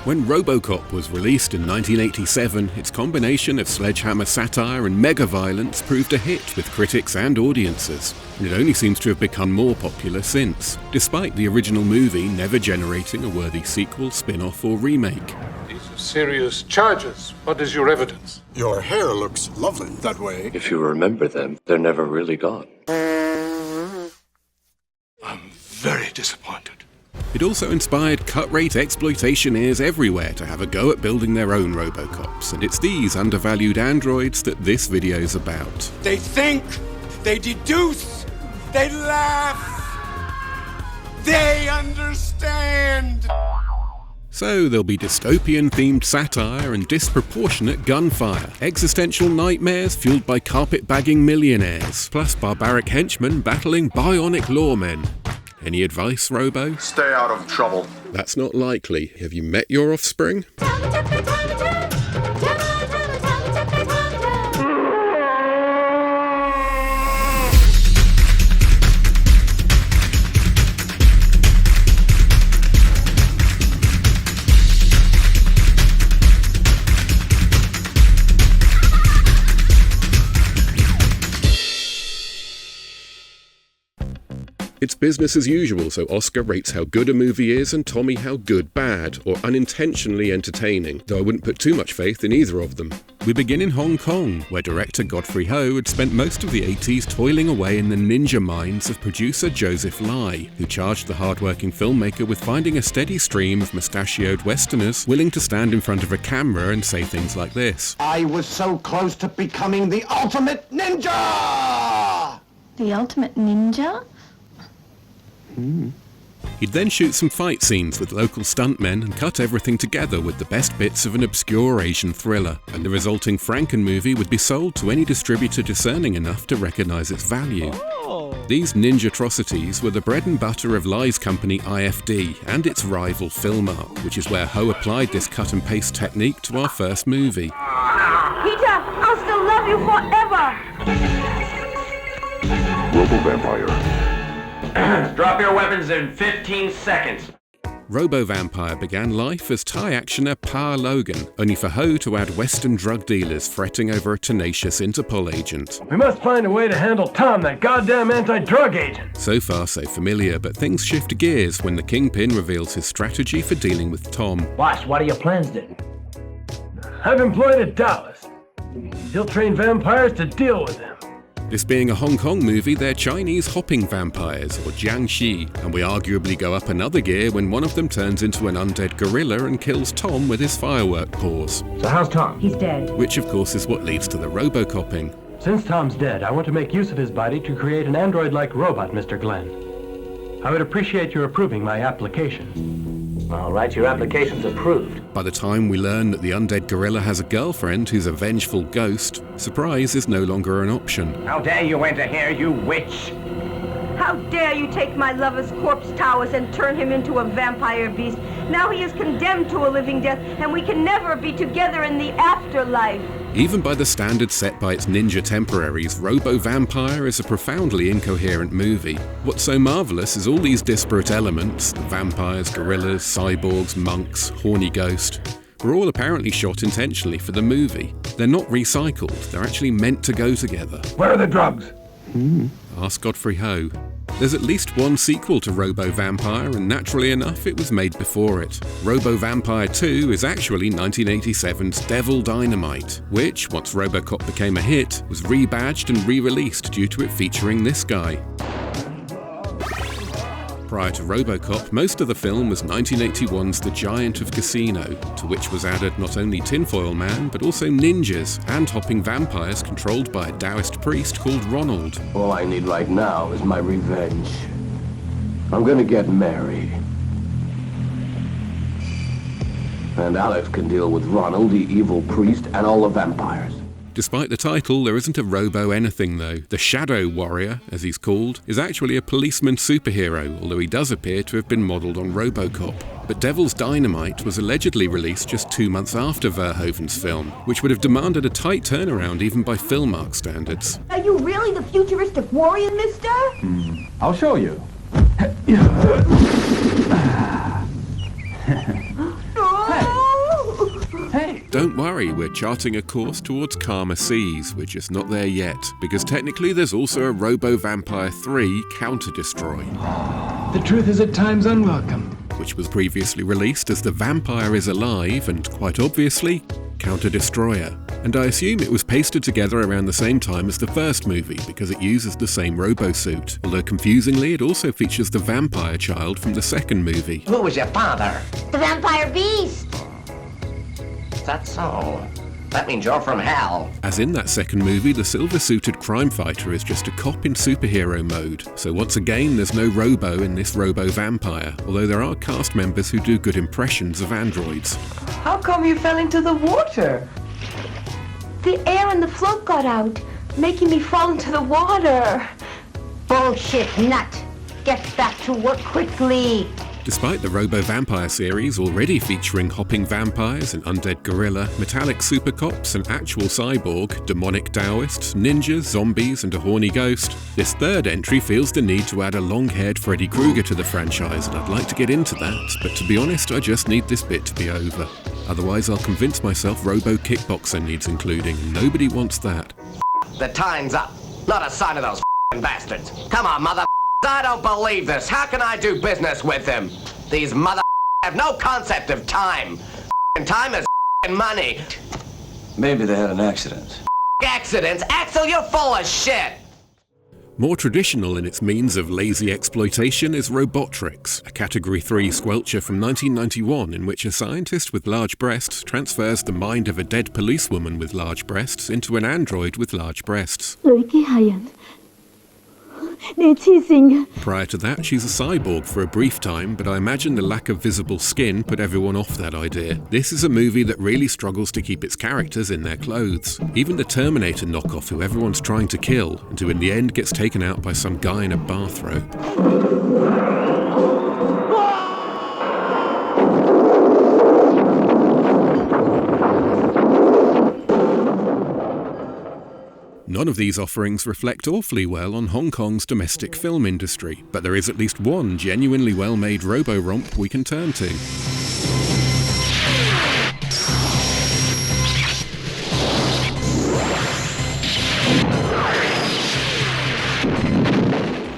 When RoboCop was released in 1987, its combination of sledgehammer satire and mega-violence proved a hit with critics and audiences, and it only seems to have become more popular since, despite the original movie never generating a worthy sequel, spin-off or remake. These are serious charges. What is your evidence? Your hair looks lovely that way. If you remember them, they're never really gone. I'm very disappointed. It also inspired cut-rate exploitationeers everywhere to have a go at building their own RoboCops, and it's these undervalued androids that this video's about. They think, they deduce, they laugh, they understand. So there'll be dystopian-themed satire and disproportionate gunfire, existential nightmares fueled by carpet-bagging millionaires, plus barbaric henchmen battling bionic lawmen. Any advice, Robo? Stay out of trouble. That's not likely. Have you met your offspring? It's business as usual, so Oscar rates how good a movie is and Tommy how good bad, or unintentionally entertaining, though I wouldn't put too much faith in either of them. We begin in Hong Kong, where director Godfrey Ho had spent most of the 80s toiling away in the ninja minds of producer Joseph Lai, who charged the hard-working filmmaker with finding a steady stream of mustachioed westerners willing to stand in front of a camera and say things like this. I was so close to becoming the ultimate ninja! The ultimate ninja? He'd then shoot some fight scenes with local stuntmen and cut everything together with the best bits of an obscure Asian thriller, and the resulting Franken movie would be sold to any distributor discerning enough to recognise its value. These ninja-atrocities were the bread and butter of Lai's company IFD and its rival Filmark, which is where Ho applied this cut-and-paste technique to our first movie. Peter, I'll still love you forever! Robo-Vampire. Drop your weapons in 15 seconds. Robo-Vampire began life as Thai actioner Pa Logan, only for Ho to add Western drug dealers fretting over a tenacious Interpol agent. We must find a way to handle Tom, that goddamn anti-drug agent. So far so familiar, but things shift gears when the Kingpin reveals his strategy for dealing with Tom. Boss, what are your plans then? I've employed a Taoist. He'll train vampires to deal with him. This being a Hong Kong movie, they're Chinese hopping vampires, or Jiangxi, and we arguably go up another gear when one of them turns into an undead gorilla and kills Tom with his firework paws. So how's Tom? He's dead. Which of course is what leads to the RoboCopping. Since Tom's dead, I want to make use of his body to create an android-like robot, Mr. Glenn. I would appreciate your approving my application. All right, your application's approved. By the time we learn that the undead gorilla has a girlfriend who's a vengeful ghost, surprise is no longer an option. How dare you enter here, you witch! How dare you take my lover's corpse towers and turn him into a vampire beast? Now he is condemned to a living death, and we can never be together in the afterlife. Even by the standards set by its ninja temporaries, Robo-Vampire is a profoundly incoherent movie. What's so marvellous is all these disparate elements, the vampires, gorillas, cyborgs, monks, horny ghost, were all apparently shot intentionally for the movie. They're not recycled, they're actually meant to go together. Where are the drugs? Ask Godfrey Ho. There's at least one sequel to Robo-Vampire, and naturally enough, it was made before it. RoboVampire II is actually 1987's Devil Dynamite, which, once RoboCop became a hit, was rebadged and re-released due to it featuring this guy. Prior to RoboCop, most of the film was 1981's The Giant of Casino, to which was added not only Tinfoil Man, but also ninjas and hopping vampires controlled by a Taoist priest called Ronald. All I need right now is my revenge. I'm gonna get married. And Alex can deal with Ronald, the evil priest, and all the vampires. Despite the title, there isn't a robo-anything though. The Shadow Warrior, as he's called, is actually a policeman superhero, although he does appear to have been modelled on RoboCop. But Devil's Dynamite was allegedly released just 2 months after Verhoeven's film, which would have demanded a tight turnaround even by Filmark standards. Are you really the futuristic warrior, mister? I'll show you. Oh! Don't worry, we're charting a course towards calmer seas. We're just not there yet, because technically there's also a Robo-Vampire 3 Counter-Destroy. The truth is at times unwelcome. Which was previously released as The Vampire is Alive and, quite obviously, Counter-Destroyer. And I assume it was pasted together around the same time as the first movie because it uses the same robo-suit. Although confusingly, it also features the vampire child from the second movie. Who was your father? The vampire beast! That's so. That means you're from hell. As in that second movie, the silver-suited crime fighter is just a cop in superhero mode. So once again, there's no Robo in this Robo-Vampire, although there are cast members who do good impressions of androids. How come you fell into the water? The air in the float got out, making me fall into the water. Bullshit, nut. Get back to work quickly. Despite the Robo-Vampire series already featuring hopping vampires, an undead gorilla, metallic super cops, an actual cyborg, demonic Taoists, ninjas, zombies, and a horny ghost, this third entry feels the need to add a long-haired Freddy Krueger to the franchise, and I'd like to get into that, but to be honest, I just need this bit to be over. Otherwise, I'll convince myself Robo-Kickboxer needs including, and nobody wants that. The time's up. Not a sign of those bastards. Come on, mother. I don't believe this. How can I do business with them? These mother have no concept of time. Time is money. Maybe they had an accident. Accidents? Axel, you're full of shit. More traditional in its means of lazy exploitation is Robotrix, a Category 3 squelcher from 1991 in which a scientist with large breasts transfers the mind of a dead policewoman with large breasts into an android with large breasts. Prior to that, she's a cyborg for a brief time, but I imagine the lack of visible skin put everyone off that idea. This is a movie that really struggles to keep its characters in their clothes. Even the Terminator knockoff who everyone's trying to kill, and who in the end gets taken out by some guy in a bathrobe. None of these offerings reflect awfully well on Hong Kong's domestic film industry, but there is at least one genuinely well-made robo-romp we can turn to.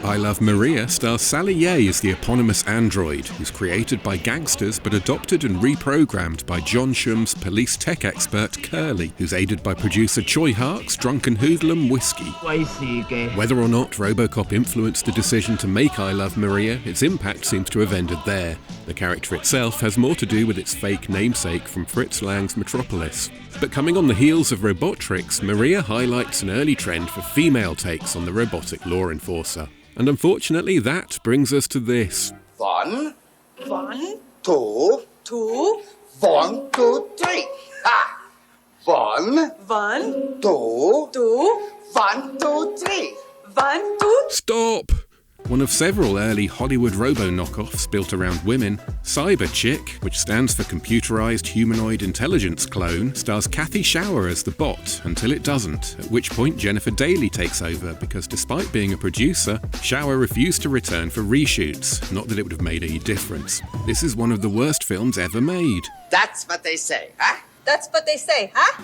I Love Maria stars Sally Ye as the eponymous android, who's created by gangsters but adopted and reprogrammed by John Shum's police tech expert Curly, who's aided by producer Choi Hark's drunken hoodlum Whiskey. Whether or not RoboCop influenced the decision to make I Love Maria, its impact seems to have ended there. The character itself has more to do with its fake namesake from Fritz Lang's Metropolis. But coming on the heels of Robotrix, Maria highlights an early trend for female takes on the robotic law enforcer. And unfortunately, that brings us to this. 1, 2, 1, 2, 3. Ha! 1, 2, 1, 2, 3. 1, 2. Stop! One of several early Hollywood robo knockoffs built around women, CyberChick, which stands for Computerized Humanoid Intelligence Clone, stars Kathy Shower as the bot, until it doesn't, at which point Jennifer Daly takes over because despite being a producer, Shower refused to return for reshoots, not that it would have made any difference. This is one of the worst films ever made. That's what they say, huh? That's what they say, huh?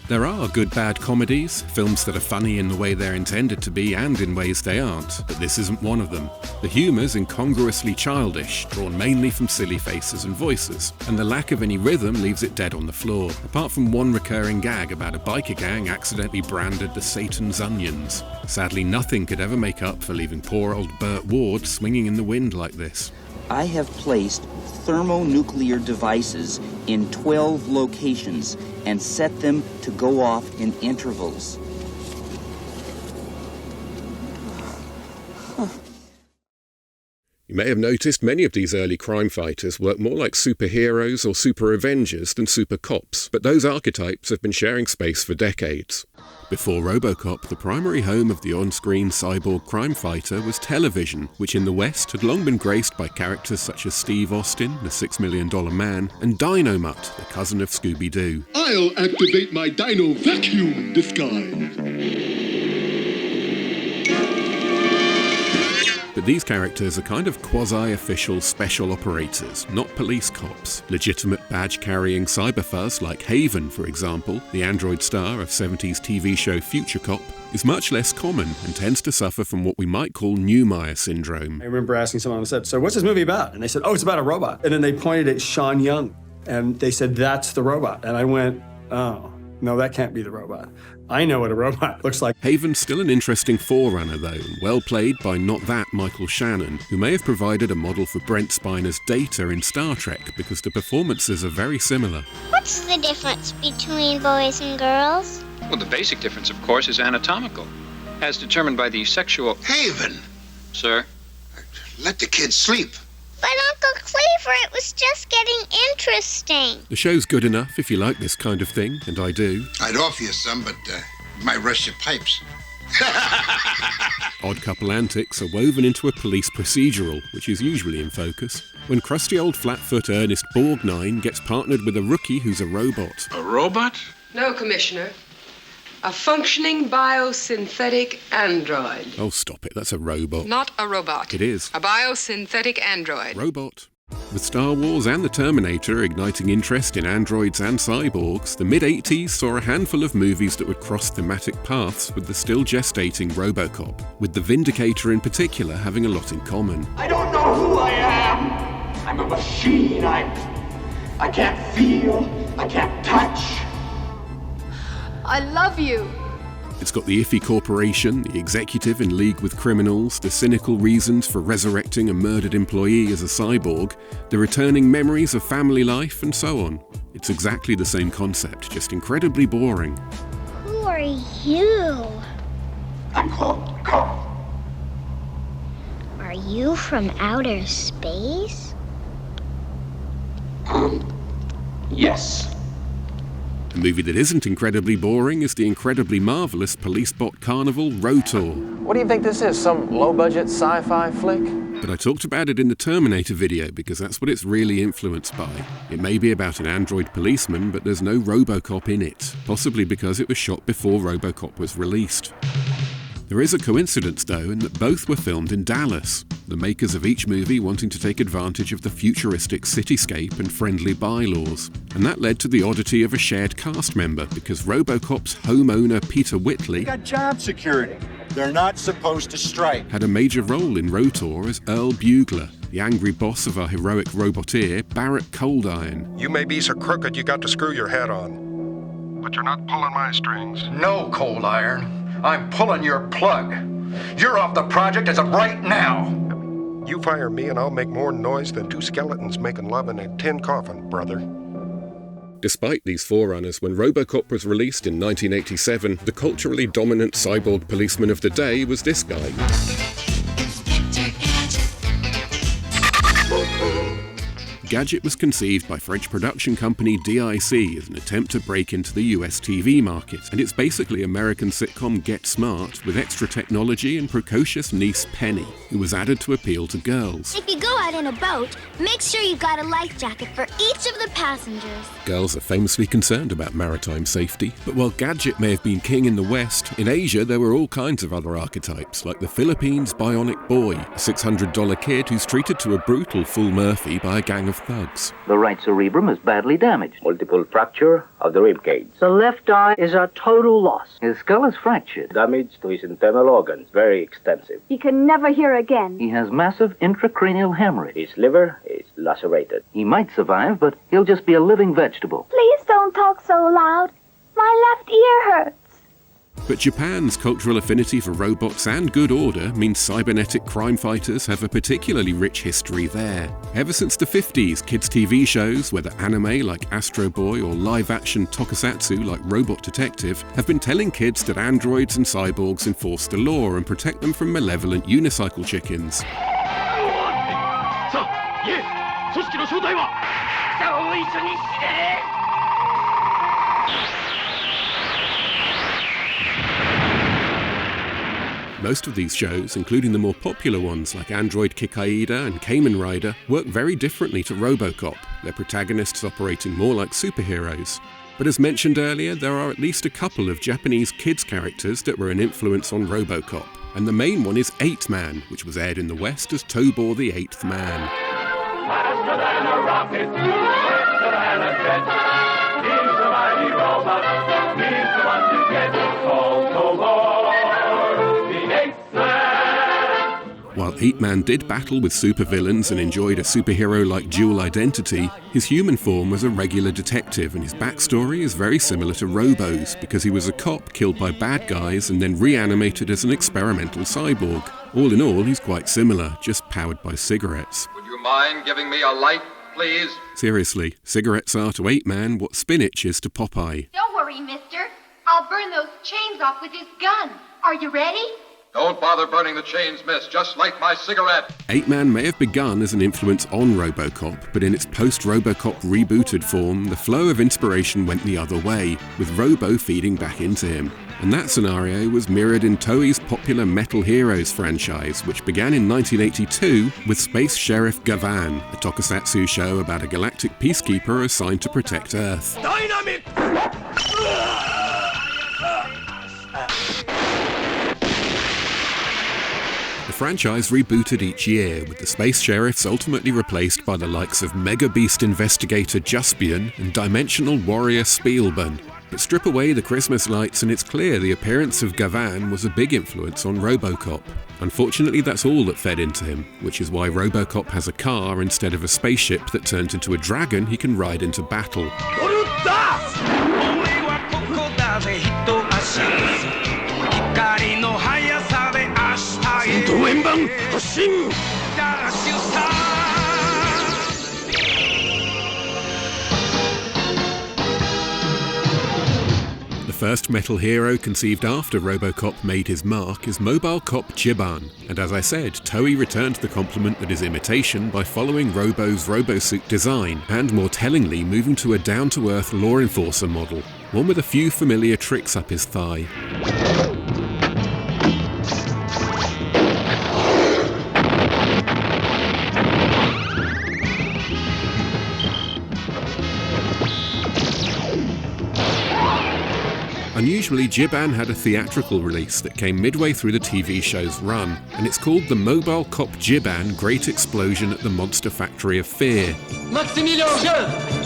There are good bad comedies, films that are funny in the way they're intended to be and in ways they aren't, but this isn't one of them. The humour's incongruously childish, drawn mainly from silly faces and voices, and the lack of any rhythm leaves it dead on the floor, apart from one recurring gag about a biker gang accidentally branded the Satan's Onions. Sadly, nothing could ever make up for leaving poor old Burt Ward swinging in the wind like this. I have placed thermonuclear devices in 12 locations and set them to go off in intervals. You may have noticed many of these early crime fighters work more like superheroes or super Avengers than super cops, but those archetypes have been sharing space for decades. Before RoboCop, the primary home of the on-screen cyborg crime fighter was television, which in the West had long been graced by characters such as Steve Austin, the $6 Million Man, and Dino-Mutt, the cousin of Scooby-Doo. I'll activate my Dino Vacuum disguise. But these characters are kind of quasi-official special operators, not police cops. Legitimate badge-carrying cyberfuzz like Haven, for example, the android star of 70s TV show Future Cop, is much less common and tends to suffer from what we might call Neumeier syndrome. I remember asking someone, I said, so what's this movie about? And they said, oh, it's about a robot. And then they pointed at Sean Young, and they said, that's the robot. And I went, oh, no, that can't be the robot. I know what a robot looks like. Haven's still an interesting forerunner, though, and well played by not that Michael Shannon, who may have provided a model for Brent Spiner's Data in Star Trek, because the performances are very similar. What's the difference between boys and girls? Well, the basic difference, of course, is anatomical, as determined by the sexual... Haven! Sir? Let the kids sleep. But Uncle Cleaver, it was just getting interesting. The show's good enough if you like this kind of thing, and I do. I'd offer you some, but might rush your pipes. Odd couple antics are woven into a police procedural, which is usually in focus, when crusty old flatfoot Ernest Borgnine gets partnered with a rookie who's a robot. A robot? No, Commissioner. A functioning biosynthetic android. Oh, stop it. That's a robot. Not a robot. It is. A biosynthetic android. Robot. With Star Wars and the Terminator igniting interest in androids and cyborgs, the mid-80s saw a handful of movies that would cross thematic paths with the still gestating RoboCop, with The Vindicator in particular having a lot in common. I don't know who I am. I'm a machine. I can't feel. I can't touch. I love you. It's got the iffy corporation, the executive in league with criminals, the cynical reasons for resurrecting a murdered employee as a cyborg, the returning memories of family life, and so on. It's exactly the same concept, just incredibly boring. Who are you? I'm called Carl. Are you from outer space? Yes. A movie that isn't incredibly boring is the incredibly marvelous police bot carnival Rotor. What do you think this is, some low-budget sci-fi flick? But I talked about it in the Terminator video because that's what it's really influenced by. It may be about an android policeman, but there's no RoboCop in it, possibly because it was shot before RoboCop was released. There is a coincidence, though, in that both were filmed in Dallas, the makers of each movie wanting to take advantage of the futuristic cityscape and friendly bylaws. And that led to the oddity of a shared cast member, because RoboCop's homeowner Peter Whitley got job security. They're not supposed to strike. Had a major role in Rotor as Earl Bugler, the angry boss of our heroic roboteer, Barrett Coldiron. You may be so crooked you got to screw your head on. But you're not pulling my strings. No, Cold Iron. I'm pulling your plug. You're off the project as of right now. You fire me and I'll make more noise than two skeletons making love in a tin coffin, brother. Despite these forerunners, when RoboCop was released in 1987, the culturally dominant cyborg policeman of the day was this guy. Gadget was conceived by French production company DIC as an attempt to break into the US TV market, and it's basically American sitcom Get Smart with extra technology and precocious niece Penny, who was added to appeal to girls. If you go out in a boat, make sure you've got a life jacket for each of the passengers. Girls are famously concerned about maritime safety, but while Gadget may have been king in the West, in Asia there were all kinds of other archetypes, like the Philippines bionic boy, a $600 kid who's treated to a brutal full Murphy by a gang of thugs. The right cerebrum is badly damaged. Multiple fracture of the rib cage. The left eye is a total loss. His skull is fractured. Damage to his internal organs, very extensive. He can never hear again. He has massive intracranial hemorrhage. His liver is lacerated. He might survive, but he'll just be a living vegetable. Please don't talk so loud. My left ear hurts. But Japan's cultural affinity for robots and good order means cybernetic crime fighters have a particularly rich history there. Ever since the 50s, kids' TV shows, whether anime like Astro Boy or live-action tokusatsu like Robot Detective, have been telling kids that androids and cyborgs enforce the law and protect them from malevolent unicycle chickens. Most of these shows, including the more popular ones like Android Kikaida and Kamen Rider, work very differently to RoboCop, their protagonists operating more like superheroes. But as mentioned earlier, there are at least a couple of Japanese kids' characters that were an influence on RoboCop, and the main one is 8 Man, which was aired in the West as Tobor the 8th Man. Faster than a rocket, faster than a jet. He's a mighty robot, he's the one to get. Called Tobor, the 8th Man. While 8 Man did battle with supervillains and enjoyed a superhero-like dual identity, his human form was a regular detective, and his backstory is very similar to Robo's, because he was a cop killed by bad guys and then reanimated as an experimental cyborg. All in all, he's quite similar, just powered by cigarettes. Would you mind giving me a light, please? Seriously, cigarettes are to 8 Man what spinach is to Popeye. Don't worry, mister. I'll burn those chains off with this gun. Are you ready? Don't bother burning the chains, miss. Just light my cigarette. 8 Man may have begun as an influence on RoboCop, but in its post-RoboCop rebooted form, the flow of inspiration went the other way, with Robo feeding back into him. And that scenario was mirrored in Toei's popular Metal Heroes franchise, which began in 1982 with Space Sheriff Gavan, a tokusatsu show about a galactic peacekeeper assigned to protect Earth. Dynamic! The franchise rebooted each year, with the Space Sheriffs ultimately replaced by the likes of Mega Beast Investigator Juspian and Dimensional Warrior Spielban. But strip away the Christmas lights and it's clear the appearance of Gavan was a big influence on RoboCop. Unfortunately, that's all that fed into him, which is why RoboCop has a car instead of a spaceship that turns into a dragon he can ride into battle. The first metal hero conceived after RoboCop made his mark is Mobile Cop Chiban, and as I said, Toei returned the compliment that is imitation by following Robo's RoboSuit design, and more tellingly moving to a down-to-earth law enforcer model, one with a few familiar tricks up his thigh. Unusually, Jiban had a theatrical release that came midway through the TV show's run, and it's called the Mobile Cop Jiban Great Explosion at the Monster Factory of Fear. Maximilian, go!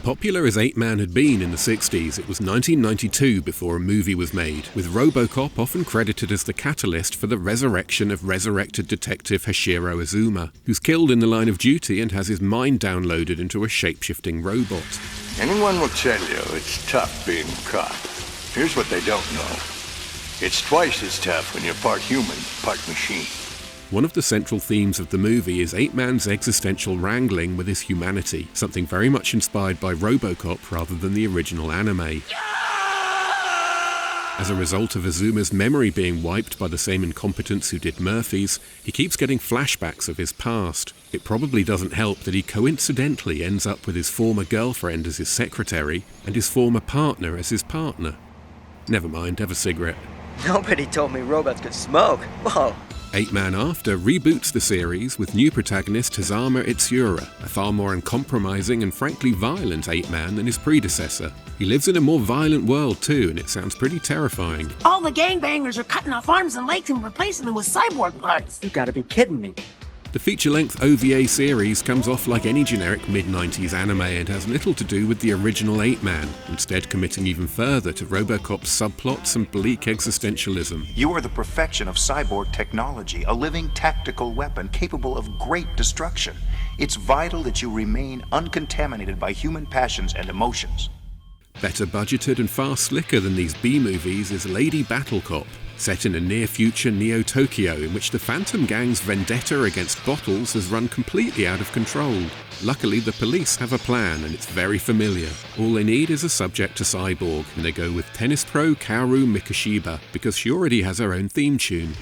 Popular as 8 Man had been in the 60s, it was 1992 before a movie was made, with RoboCop often credited as the catalyst for the resurrection of resurrected detective Hashiro Azuma, who's killed in the line of duty and has his mind downloaded into a shape-shifting robot. Anyone will tell you it's tough being a cop. Here's what they don't know. It's twice as tough when you're part human, part machine. One of the central themes of the movie is 8 Man's existential wrangling with his humanity, something very much inspired by RoboCop rather than the original anime. As a result of Azuma's memory being wiped by the same incompetents who did Murphy's, he keeps getting flashbacks of his past. It probably doesn't help that he coincidentally ends up with his former girlfriend as his secretary and his former partner as his partner. Never mind, have a cigarette. Nobody told me robots could smoke. Whoa. 8 Man After reboots the series with new protagonist Hazama Itsura, a far more uncompromising and frankly violent 8 Man than his predecessor. He lives in a more violent world too, and it sounds pretty terrifying. All the gangbangers are cutting off arms and legs and replacing them with cyborg parts. You gotta be kidding me. The feature-length OVA series comes off like any generic mid-90s anime and has little to do with the original 8 Man, instead committing even further to RoboCop's subplots and bleak existentialism. You are the perfection of cyborg technology, a living tactical weapon capable of great destruction. It's vital that you remain uncontaminated by human passions and emotions. Better budgeted and far slicker than these B-movies is Lady Battle Cop, set in a near-future Neo-Tokyo in which the Phantom Gang's vendetta against bottles has run completely out of control. Luckily, the police have a plan, and it's very familiar. All they need is a subject to Cyborg, and they go with tennis pro Kaoru Mikoshiba, because she already has her own theme tune.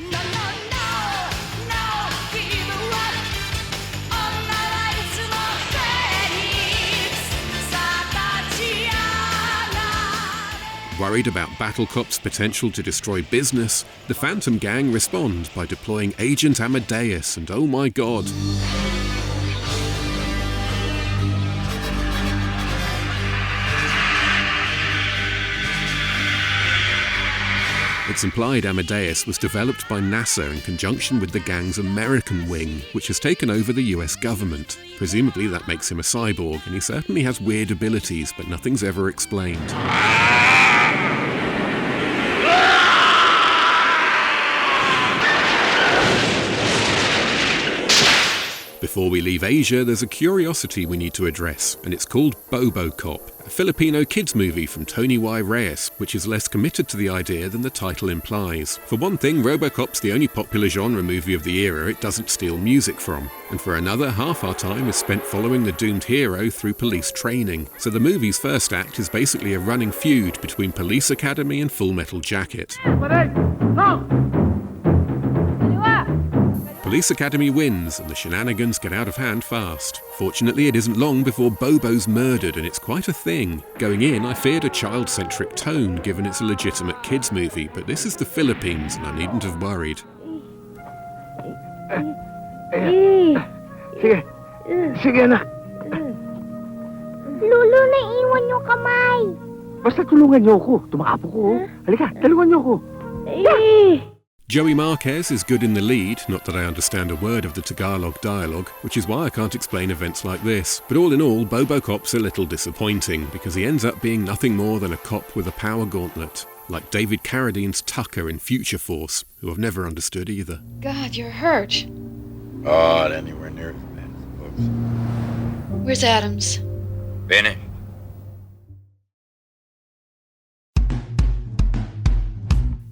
Worried about BattleCop's potential to destroy business, the Phantom Gang respond by deploying Agent Amadeus, and oh my god. It's implied Amadeus was developed by NASA in conjunction with the gang's American wing, which has taken over the US government. Presumably that makes him a cyborg, and he certainly has weird abilities, but nothing's ever explained. Before we leave Asia, there's a curiosity we need to address, and it's called RoboCop, a Filipino kids movie from Tony Y. Reyes, which is less committed to the idea than the title implies. For one thing, RoboCop's the only popular genre movie of the era it doesn't steal music from, and for another, half our time is spent following the doomed hero through police training. So the movie's first act is basically a running feud between Police Academy and Full Metal Jacket. Police Academy wins, and the shenanigans get out of hand fast. Fortunately, it isn't long before Bobo's murdered, and it's quite a thing. Going in, I feared a child-centric tone, given it's a legitimate kids' movie, but this is the Philippines, and I needn't have worried. Sige. Sige, anak. Lolo, naiwan yung kamay. Basta tulungan niyo ako. Tumakbo ko. Halika, tulungan niyo ako. Joey Marquez is good in the lead, not that I understand a word of the Tagalog dialogue, which is why I can't explain events like this. But all in all, RoboCop's a little disappointing, because he ends up being nothing more than a cop with a power gauntlet, like David Carradine's Tucker in Future Force, who I've never understood either. God, you're hurt. Oh, not anywhere near as bad as the books. Where's Adams? Benny.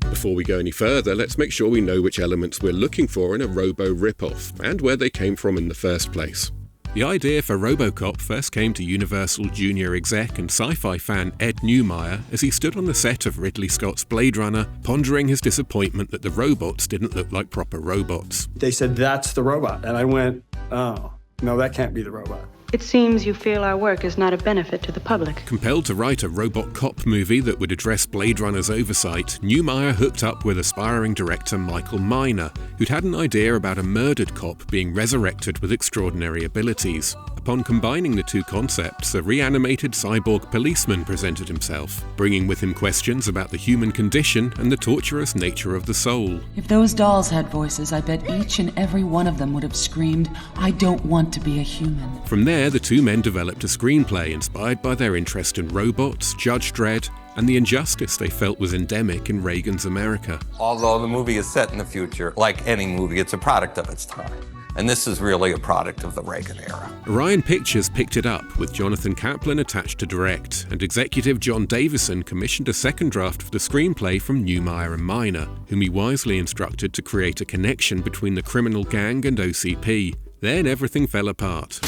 Before we go any further, let's make sure we know which elements we're looking for in a Robo ripoff, and where they came from in the first place. The idea for RoboCop first came to Universal junior exec and sci-fi fan Ed Neumeyer as he stood on the set of Ridley Scott's Blade Runner, pondering his disappointment that the robots didn't look like proper robots. They said, that's the robot. And I went, oh, no, that can't be the robot. It seems you feel our work is not a benefit to the public. Compelled to write a RoboCop movie that would address Blade Runner's oversight, Neumeyer hooked up with aspiring director Michael Miner, who'd had an idea about a murdered cop being resurrected with extraordinary abilities. Upon combining the two concepts, a reanimated cyborg policeman presented himself, bringing with him questions about the human condition and the torturous nature of the soul. If those dolls had voices, I bet each and every one of them would have screamed, "I don't want to be a human." From there, the two men developed a screenplay inspired by their interest in robots, Judge Dredd, and the injustice they felt was endemic in Reagan's America. Although the movie is set in the future, like any movie, it's a product of its time. And this is really a product of the Reagan era. Orion Pictures picked it up, with Jonathan Kaplan attached to direct, and executive John Davison commissioned a second draft of the screenplay from Neumeyer and Miner, whom he wisely instructed to create a connection between the criminal gang and OCP. Then everything fell apart.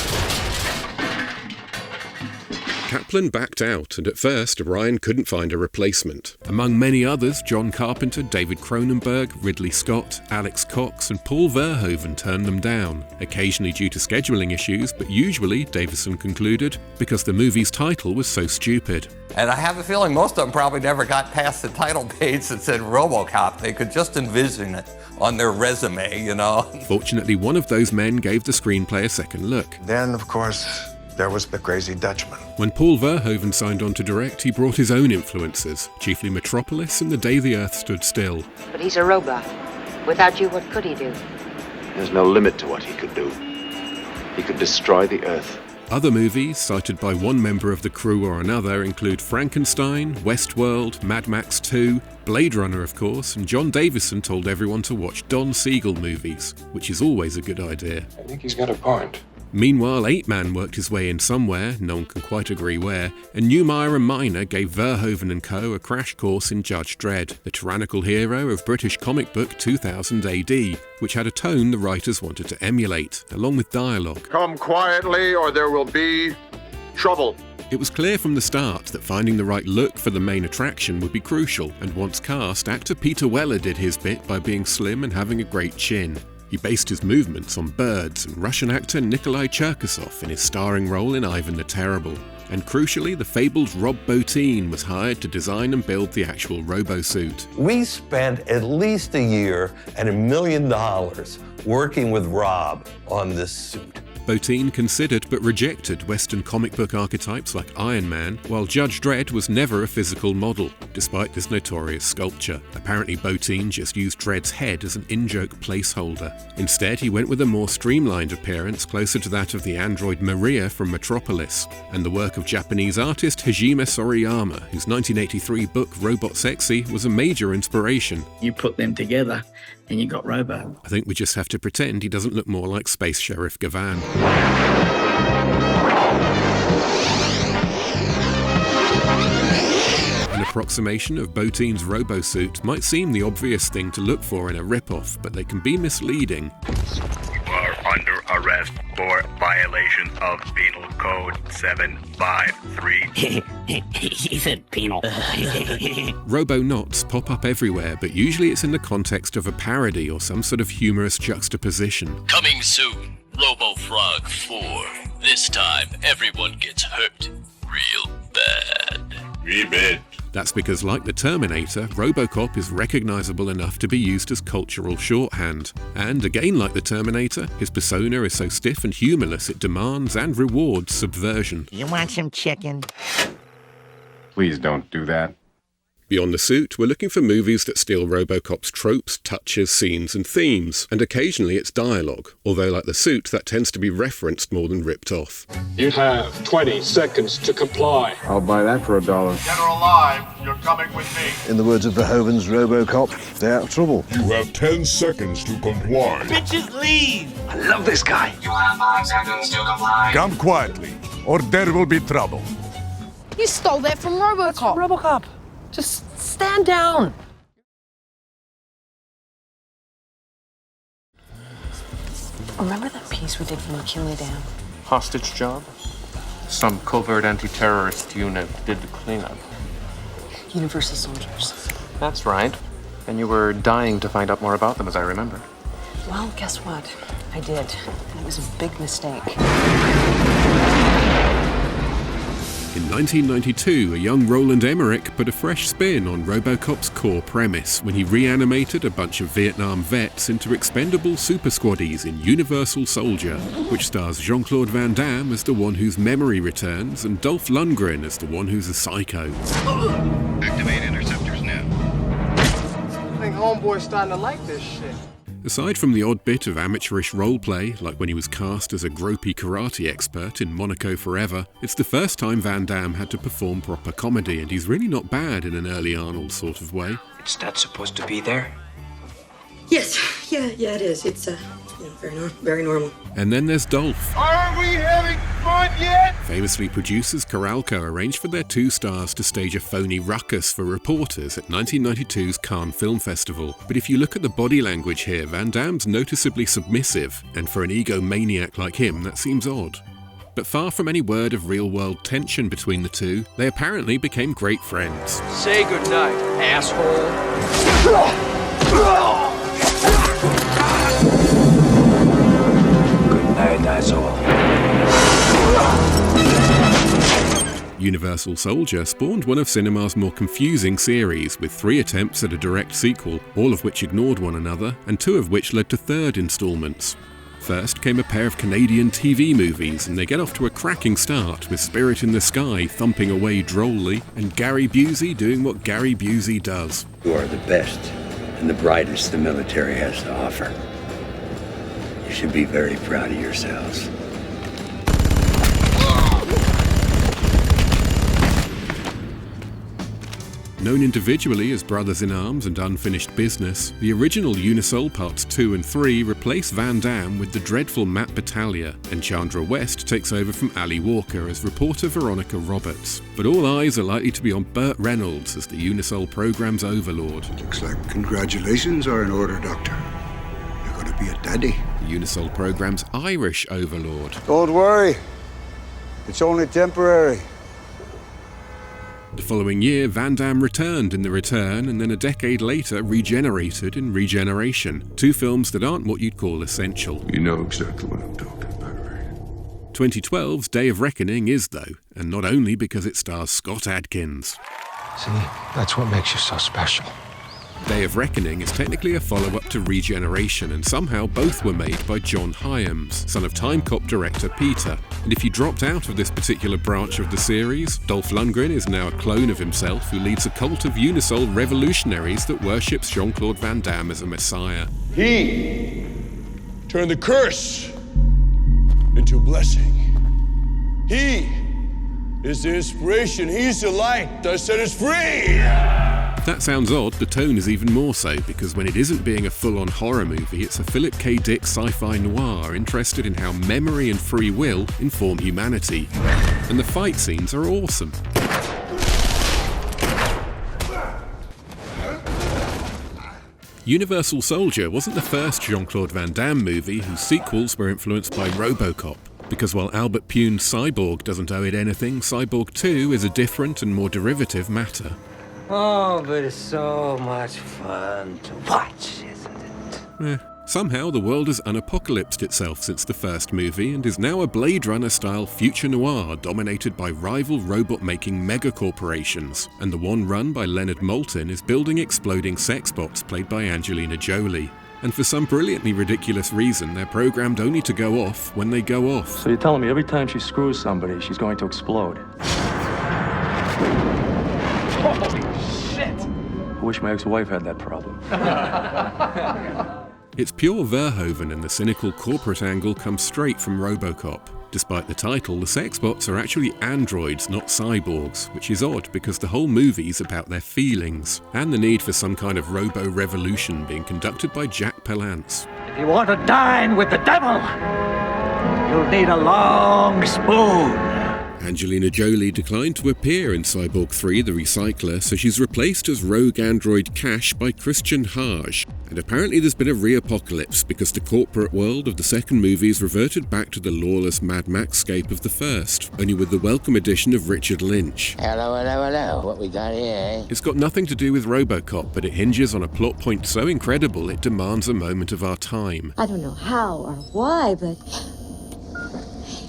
Kaplan backed out, and at first Orion couldn't find a replacement. Among many others, John Carpenter, David Cronenberg, Ridley Scott, Alex Cox and Paul Verhoeven turned them down, occasionally due to scheduling issues, but usually, Davison concluded, because the movie's title was so stupid. And I have a feeling most of them probably never got past the title page that said RoboCop. They could just envision it on their resume, you know. Fortunately, one of those men gave the screenplay a second look. Then, of course, there was the crazy Dutchman. When Paul Verhoeven signed on to direct, he brought his own influences, chiefly Metropolis and The Day the Earth Stood Still. But he's a robot. Without you, what could he do? There's no limit to what he could do. He could destroy the Earth. Other movies, cited by one member of the crew or another, include Frankenstein, Westworld, Mad Max 2, Blade Runner, of course, and John Davison told everyone to watch Don Siegel movies, which is always a good idea. I think he's got a point. Meanwhile, 8-Man worked his way in somewhere, no one can quite agree where, and Neumeyer and Miner gave Verhoeven and co. a crash course in Judge Dredd, the tyrannical hero of British comic book 2000 AD, which had a tone the writers wanted to emulate, along with dialogue. Come quietly or there will be trouble. It was clear from the start that finding the right look for the main attraction would be crucial, and once cast, actor Peter Weller did his bit by being slim and having a great chin. He based his movements on birds and Russian actor Nikolai Cherkasov in his starring role in Ivan the Terrible. And crucially, the fabled Rob Bottin was hired to design and build the actual robo-suit. We spent at least a year and $1 million working with Rob on this suit. Bottin considered but rejected Western comic book archetypes like Iron Man, while Judge Dredd was never a physical model, despite this notorious sculpture. Apparently Bottin just used Dredd's head as an in-joke placeholder. Instead, he went with a more streamlined appearance closer to that of the android Maria from Metropolis, and the work of Japanese artist Hajime Sorayama, whose 1983 book Robot Sexy was a major inspiration. You put them together and you got Robo. I think we just have to pretend he doesn't look more like Space Sheriff Gavan. An approximation of Bottin's robo-suit might seem the obvious thing to look for in a rip-off, but they can be misleading. You are under arrest for violation of Penal Code 753. He said penal. Robo-knots pop up everywhere, but usually it's in the context of a parody or some sort of humorous juxtaposition. Coming soon, RoboFrog 4. This time, everyone gets hurt. Real bad. Real bad. That's because, like the Terminator, RoboCop is recognizable enough to be used as cultural shorthand. And again, like the Terminator, his persona is so stiff and humorless it demands and rewards subversion. You want some chicken? Please don't do that. Beyond the suit, we're looking for movies that steal RoboCop's tropes, touches, scenes and themes, and occasionally it's dialogue, although like the suit, that tends to be referenced more than ripped off. You have 20 seconds to comply. I'll buy that for $1. Dead or alive, you're coming with me. In the words of Verhoeven's RoboCop, they're out of trouble. You have 10 seconds to comply. Bitches leave! I love this guy. You have 5 seconds to comply. Come quietly, or there will be trouble. You stole that from RoboCop. RoboCop. Just stand down. Remember that piece we did from McKinley Dam? Hostage job? Some covert anti-terrorist unit did the cleanup. Universal Soldiers. That's right. And you were dying to find out more about them, as I remember. Well, guess what? I did. And it was a big mistake. In 1992, a young Roland Emmerich put a fresh spin on RoboCop's core premise when he reanimated a bunch of Vietnam vets into expendable super squaddies in Universal Soldier, which stars Jean-Claude Van Damme as the one whose memory returns and Dolph Lundgren as the one who's a psycho. Activate interceptors now. I think homeboy's starting to like this shit. Aside from the odd bit of amateurish roleplay, like when he was cast as a gropey karate expert in Monaco Forever, it's the first time Van Damme had to perform proper comedy, and he's really not bad in an early Arnold sort of way. It's not supposed to be there? Yes, yeah, it is. It's very normal. And then there's Dolph. Are we having fun yet? Famously, producers Coralco arranged for their two stars to stage a phony ruckus for reporters at 1992's Cannes Film Festival. But if you look at the body language here, Van Damme's noticeably submissive, and for an egomaniac like him, that seems odd. But far from any word of real-world tension between the two, they apparently became great friends. Say goodnight, asshole. Good night, asshole. Universal Soldier spawned one of cinema's more confusing series, with 3 attempts at a direct sequel, all of which ignored one another, and 2 of which led to third installments. First came a pair of Canadian TV movies, and they get off to a cracking start, with Spirit in the Sky thumping away drolly, and Gary Busey doing what Gary Busey does. You are the best and the brightest the military has to offer. You should be very proud of yourselves. Known individually as Brothers in Arms and Unfinished Business, the original UniSol Parts 2 and 3 replace Van Damme with the dreadful Matt Battaglia, and Chandra West takes over from Ali Walker as reporter Veronica Roberts. But all eyes are likely to be on Burt Reynolds as the UniSol program's overlord. Looks like congratulations are in order, Doctor. You're going to be a daddy. The UniSol program's Irish overlord. Don't worry. It's only temporary. The following year, Van Damme returned in The Return, and then a decade later regenerated in Regeneration, 2 films that aren't what you'd call essential. You know exactly what I'm talking about, right? 2012's Day of Reckoning is, though, and not only because it stars Scott Adkins. See, that's what makes you so special. Day of Reckoning is technically a follow-up to Regeneration, and somehow both were made by John Hyams, son of Time Cop director Peter. And if you dropped out of this particular branch of the series, Dolph Lundgren is now a clone of himself who leads a cult of UniSol revolutionaries that worships Jean-Claude Van Damme as a messiah. He turned the curse into a blessing. He is the inspiration. He's the light that set us free. If that sounds odd, the tone is even more so, because when it isn't being a full-on horror movie, it's a Philip K. Dick sci-fi noir interested in how memory and free will inform humanity. And the fight scenes are awesome. Universal Soldier wasn't the first Jean-Claude Van Damme movie whose sequels were influenced by RoboCop. Because while Albert Pune's Cyborg doesn't owe it anything, Cyborg 2 is a different and more derivative matter. Oh, but it's so much fun to watch, isn't it? Somehow the world has unapocalypsed itself since the first movie and is now a Blade Runner-style future noir dominated by rival robot-making megacorporations, and the one run by Leonard Maltin is building exploding sex bots played by Angelina Jolie. And for some brilliantly ridiculous reason, they're programmed only to go off when they go off. So you're telling me every time she screws somebody, she's going to explode? Holy shit! I wish my ex-wife had that problem. It's pure Verhoeven, and the cynical corporate angle comes straight from RoboCop. Despite the title, the sex bots are actually androids, not cyborgs, which is odd because the whole movie's about their feelings, and the need for some kind of robo-revolution being conducted by Jack Palance. If you want to dine with the devil, you'll need a long spoon. Angelina Jolie declined to appear in Cyborg 3 The Recycler, so she's replaced as rogue android Cash by Christian Hage. And apparently there's been a re-apocalypse because the corporate world of the second movie's reverted back to the lawless Mad Max-scape of the first, only with the welcome addition of Richard Lynch. Hello, hello, hello. What we got here, eh? It's got nothing to do with RoboCop, but it hinges on a plot point so incredible it demands a moment of our time. I don't know how or why, but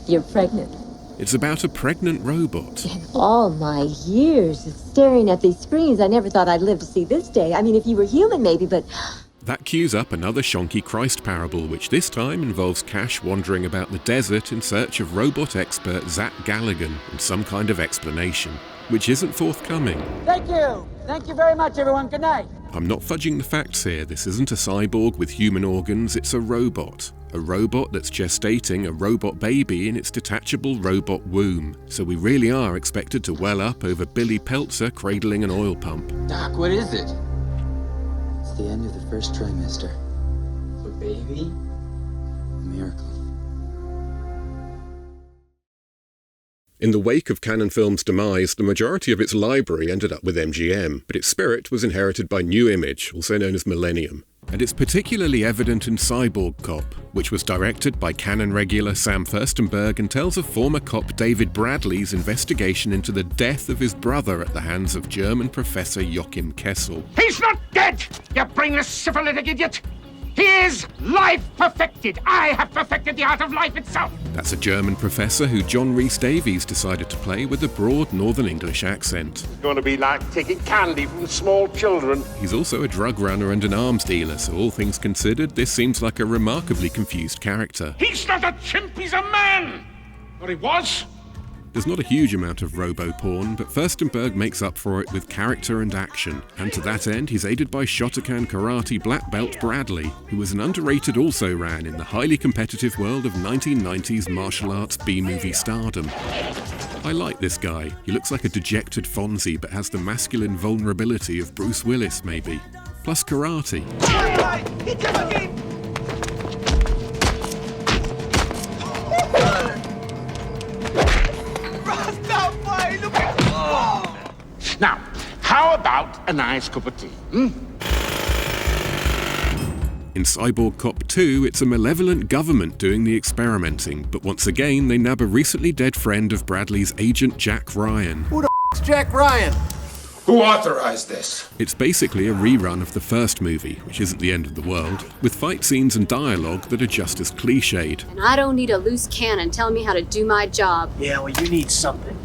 you're pregnant. It's about a pregnant robot. In all my years of staring at these screens, I never thought I'd live to see this day. I mean, if you were human, maybe, but... That cues up another shonky Christ parable, which this time involves Cash wandering about the desert in search of robot expert Zach Galligan and some kind of explanation, which isn't forthcoming. Thank you. Thank you very much, everyone. Good night. I'm not fudging the facts here. This isn't a cyborg with human organs, it's a robot. A robot that's gestating a robot baby in its detachable robot womb. So we really are expected to well up over Billy Peltzer cradling an oil pump. Doc, what is it? It's the end of the first trimester. For baby, a miracle. In the wake of Cannon Films' demise, the majority of its library ended up with MGM, but its spirit was inherited by New Image, also known as Millennium. And it's particularly evident in CyborgCop, which was directed by Cannon regular Sam Furstenberg and tells of former cop David Bradley's investigation into the death of his brother at the hands of German professor Joachim Kessel. He's not dead, you brainless syphilitic idiot! He is life perfected! I have perfected the art of life itself! That's a German professor who John Rhys Davies decided to play with a broad Northern English accent. It's going to be like taking candy from small children. He's also a drug runner and an arms dealer, so all things considered, this seems like a remarkably confused character. He's not a chimp, he's a man! Or he was? There's not a huge amount of robo-porn, but Furstenberg makes up for it with character and action, and to that end he's aided by Shotokan Karate black belt Bradley, who was an underrated also-ran in the highly competitive world of 1990s martial arts B-movie stardom. I like this guy. He looks like a dejected Fonzie, but has the masculine vulnerability of Bruce Willis, maybe. Plus karate. Now, how about a nice cup of tea, In CyborgCop 2, it's a malevolent government doing the experimenting, but once again they nab a recently dead friend of Bradley's agent Jack Ryan. Who the f***'s Jack Ryan? Who authorized this? It's basically a rerun of the first movie, which isn't the end of the world, with fight scenes and dialogue that are just as cliched. And I don't need a loose cannon telling me how to do my job. Yeah, well, you need something.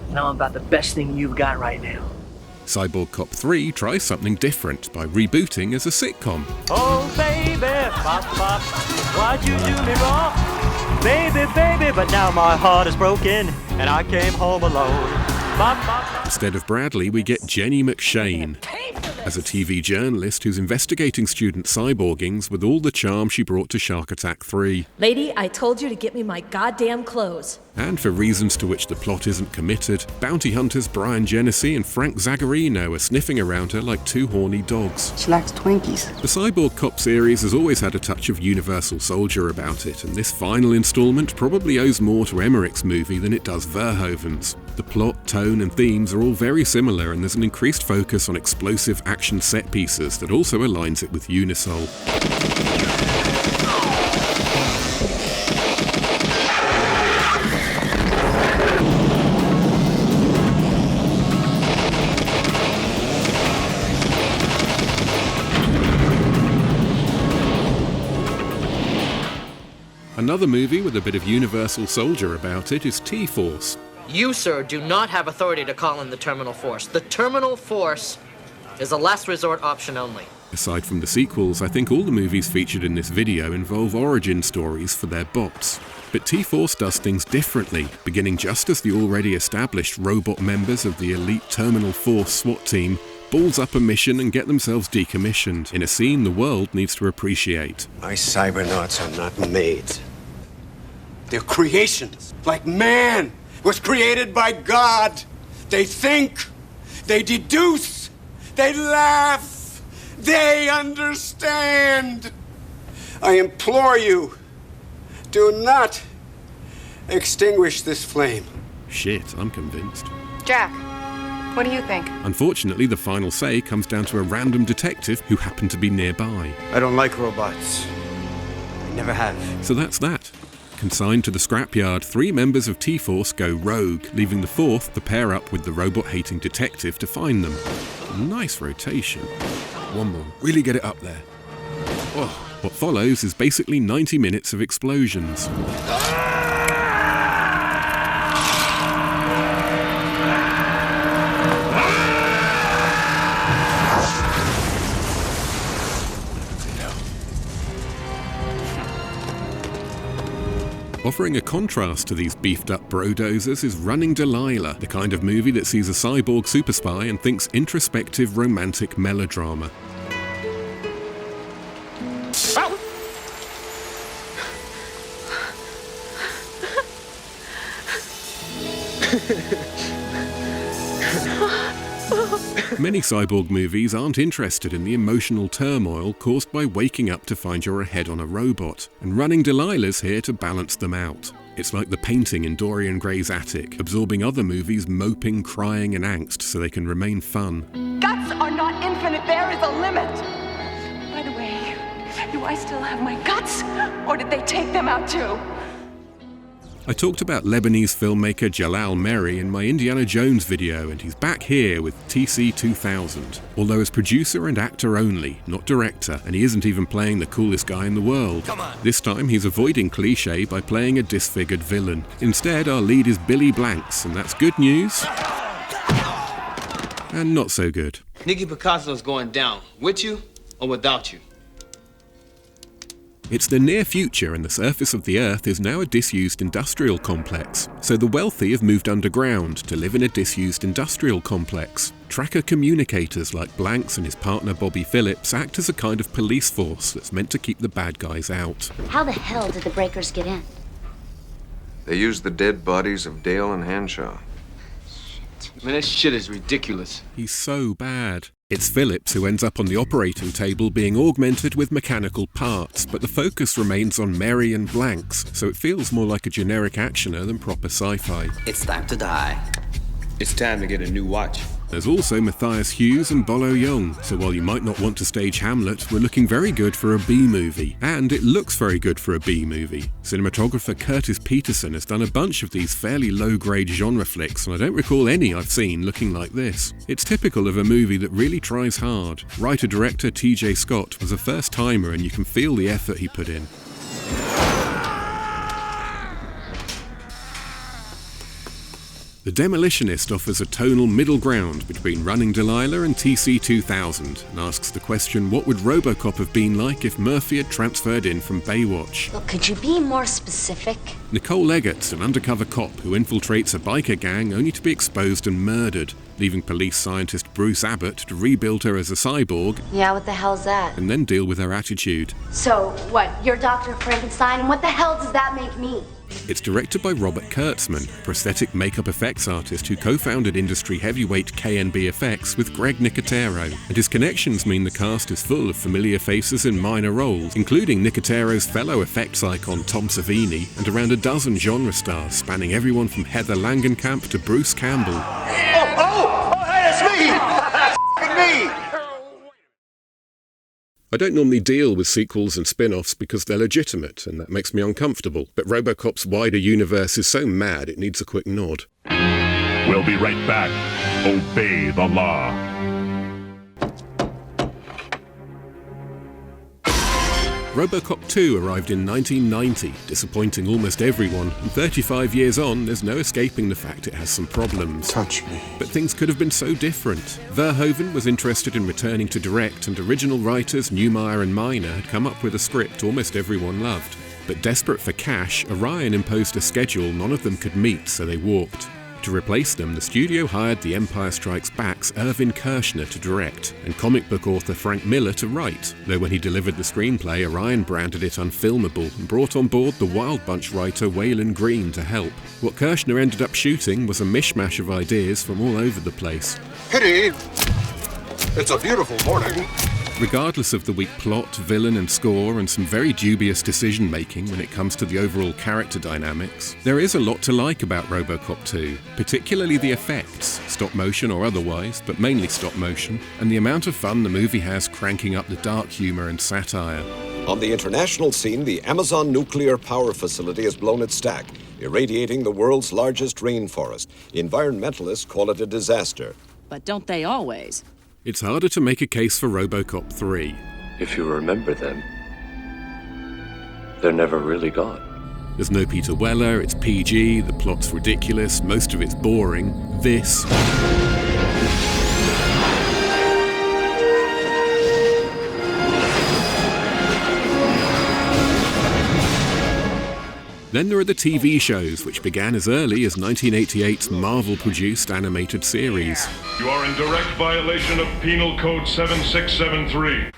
And I'm about the best thing you've got right now. CyborgCop III tries something different by rebooting as a sitcom. Oh, baby, pop, pop, why'd you do me wrong? Baby, baby, but now my heart is broken, and I came home alone. Pop, pop, pop. Instead of Bradley, we get Jenny McShane as a TV journalist who's investigating student cyborgings with all the charm she brought to Shark Attack 3. Lady, I told you to get me my goddamn clothes. And for reasons to which the plot isn't committed, bounty hunters Brian Genesee and Frank Zagarino are sniffing around her like two horny dogs. She likes Twinkies. The CyborgCop series has always had a touch of Universal Soldier about it, and this final installment probably owes more to Emmerich's movie than it does Verhoeven's. The plot, tone and themes are all very similar, and there's an increased focus on explosive action set pieces that also aligns it with UniSol. Another movie with a bit of Universal Soldier about it is T-Force. You, sir, do not have authority to call in the terminal force. The terminal force is a last resort option only. Aside from the sequels, I think all the movies featured in this video involve origin stories for their bots. But T-Force does things differently, beginning just as the already established robot members of the elite Terminal Force SWAT team balls up a mission and get themselves decommissioned, in a scene the world needs to appreciate. My cybernauts are not maids. They're creations, like man was created by God. They think, they deduce, they laugh, they understand. I implore you, do not extinguish this flame. Shit, I'm convinced. Jack, what do you think? Unfortunately, the final say comes down to a random detective who happened to be nearby. I don't like robots. I never have. So that's that. Consigned to the scrapyard, 3 members of T-Force go rogue, leaving the 4th to pair up with the robot-hating detective to find them. Nice rotation. One more. Really get it up there. Oh. What follows is basically 90 minutes of explosions. Offering a contrast to these beefed-up brodozers is Running Delilah, the kind of movie that sees a cyborg super spy and thinks introspective romantic melodrama. Many cyborg movies aren't interested in the emotional turmoil caused by waking up to find you're ahead on a robot, and Running Delilah's here to balance them out. It's like the painting in Dorian Gray's attic, absorbing other movies' moping, crying and angst so they can remain fun. Guts are not infinite, there is a limit! By the way, do I still have my guts? Or did they take them out too? I talked about Lebanese filmmaker Jalal Merhi in my Indiana Jones video, and he's back here with TC 2000. Although as producer and actor only, not director, and he isn't even playing the coolest guy in the world. This time he's avoiding cliché by playing a disfigured villain. Instead, our lead is Billy Blanks, and that's good news, and not so good. Nicky Picasso's going down, with you or without you. It's the near future, and the surface of the Earth is now a disused industrial complex. So the wealthy have moved underground to live in a disused industrial complex. Tracker communicators like Blanks and his partner Bobby Phillips act as a kind of police force that's meant to keep the bad guys out. How the hell did the breakers get in? They used the dead bodies of Dale and Hanshaw. Man, that shit is ridiculous. He's so bad. It's Phillips who ends up on the operating table being augmented with mechanical parts, but the focus remains on Merhi and Blanks, so it feels more like a generic actioner than proper sci-fi. It's time to die. It's time to get a new watch. There's also Matthias Hughes and Bolo Young, so while you might not want to stage Hamlet, we're looking very good for a B-movie. And it looks very good for a B-movie. Cinematographer Curtis Peterson has done a bunch of these fairly low-grade genre flicks, and I don't recall any I've seen looking like this. It's typical of a movie that really tries hard. Writer-director TJ Scott was a first-timer, and you can feel the effort he put in. The Demolitionist offers a tonal middle ground between Running Delilah and TC-2000 and asks the question, what would RoboCop have been like if Murphy had transferred in from Baywatch? Look, could you be more specific? Nicole Leggett's an undercover cop who infiltrates a biker gang only to be exposed and murdered, leaving police scientist Bruce Abbott to rebuild her as a cyborg. Yeah, what the hell's that? And then deal with her attitude. So, what, you're Dr. Frankenstein, and what the hell does that make me? It's directed by Robert Kurtzman, a prosthetic makeup effects artist who co-founded industry heavyweight KNB Effects with Greg Nicotero, and his connections mean the cast is full of familiar faces in minor roles, including Nicotero's fellow effects icon Tom Savini, and around a dozen genre stars spanning everyone from Heather Langenkamp to Bruce Campbell. Oh, hey, it's me! It's me! I don't normally deal with sequels and spin-offs because they're legitimate, and that makes me uncomfortable. But RoboCop's wider universe is so mad it needs a quick nod. We'll be right back. Obey the law. RoboCop II arrived in 1990, disappointing almost everyone, and 35 years on, there's no escaping the fact it has some problems. Touch me. But things could have been so different. Verhoeven was interested in returning to direct, and original writers Neumeier and Miner had come up with a script almost everyone loved. But desperate for cash, Orion imposed a schedule none of them could meet, so they walked. To replace them, the studio hired The Empire Strikes Back's Irvin Kershner to direct, and comic book author Frank Miller to write, though when he delivered the screenplay, Orion branded it unfilmable and brought on board the Wild Bunch writer Waylon Green to help. What Kershner ended up shooting was a mishmash of ideas from all over the place. Pity! It's a beautiful morning. Regardless of the weak plot, villain and score, and some very dubious decision-making when it comes to the overall character dynamics, there is a lot to like about RoboCop 2, particularly the effects, stop motion or otherwise, but mainly stop motion, and the amount of fun the movie has cranking up the dark humour and satire. On the international scene, the Amazon nuclear power facility has blown its stack, irradiating the world's largest rainforest. Environmentalists call it a disaster. But don't they always? It's harder to make a case for RoboCop 3. If you remember them, they're never really gone. There's no Peter Weller, it's PG, the plot's ridiculous, most of it's boring. This... Then there are the TV shows, which began as early as 1988's Marvel-produced animated series. You are in direct violation of Penal Code 7673.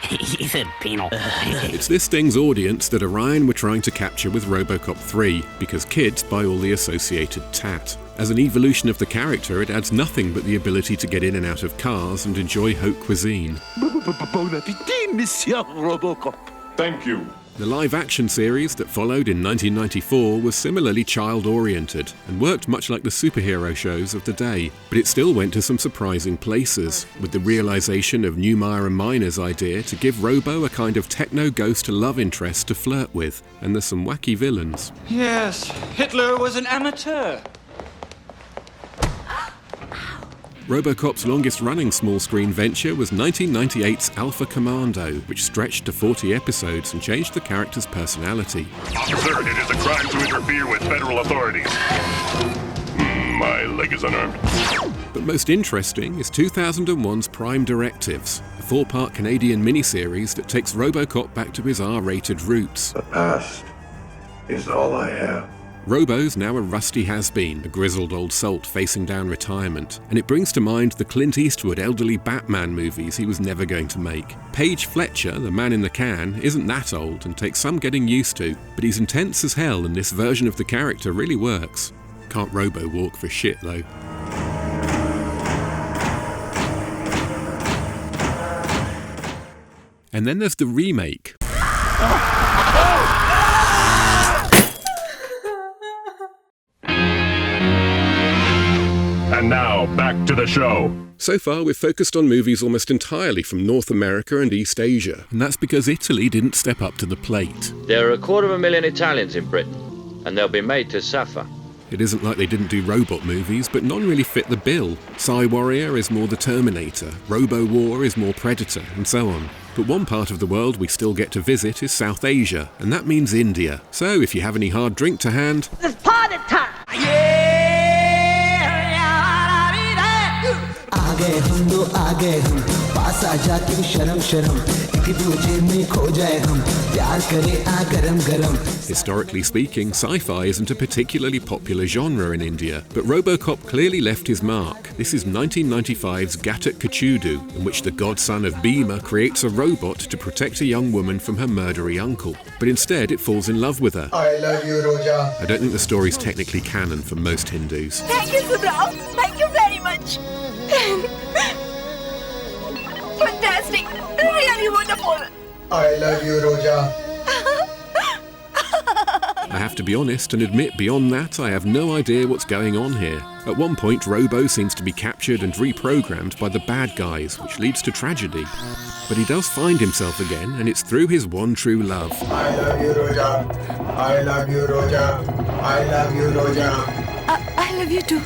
He said penal. It's this thing's audience that Orion were trying to capture with RoboCop 3, because kids buy all the associated tat. As an evolution of the character, it adds nothing but the ability to get in and out of cars and enjoy haute cuisine. Bon appétit, Monsieur RoboCop. Thank you. The live-action series that followed in 1994 was similarly child-oriented and worked much like the superhero shows of the day, but it still went to some surprising places, with the realization of Neumeier and Miner's idea to give Robo a kind of techno-ghost love interest to flirt with, and there's some wacky villains. Yes, Hitler was an amateur. RoboCop's longest-running small-screen venture was 1998's Alpha Commando, which stretched to 40 episodes and changed the character's personality. Officer, it is a crime to interfere with federal authorities. My leg is unarmed. But most interesting is 2001's Prime Directives, a 4-part Canadian miniseries that takes RoboCop back to his R-rated roots. The past is all I have. Robo's now a rusty has-been, a grizzled old salt facing down retirement, and it brings to mind the Clint Eastwood elderly Batman movies he was never going to make. Paige Fletcher, the man in the can, isn't that old and takes some getting used to, but he's intense as hell and this version of the character really works. Can't Robo walk for shit though. And then there's the remake. And now, Now, back to the show. So far, we've focused on movies almost entirely from North America and East Asia, and that's because Italy didn't step up to the plate. There are 250,000 Italians in Britain, and they'll be made to suffer. It isn't like they didn't do robot movies, but none really fit the bill. Psy-Warrior is more the Terminator, Robo-War is more Predator, and so on. But one part of the world we still get to visit is South Asia, and that means India. So if you have any hard drink to hand... It's party time! Historically speaking, sci-fi isn't a particularly popular genre in India, but RoboCop clearly left his mark. This is 1995's Ghatak Kachudu, in which the godson of Bhima creates a robot to protect a young woman from her murdery uncle. But instead it falls in love with her. I love you, Roja. I don't think the story's technically canon for most Hindus. Thank you, Subrao. Thank you very much. Fantastic. Really wonderful. I love you, Roja. I have to be honest and admit beyond that I have no idea what's going on here. At one point, Robo seems to be captured and reprogrammed by the bad guys, which leads to tragedy. But he does find himself again, and it's through his one true love. I love you, Roja. I love you, Roja. I love you, Roja. I love you too.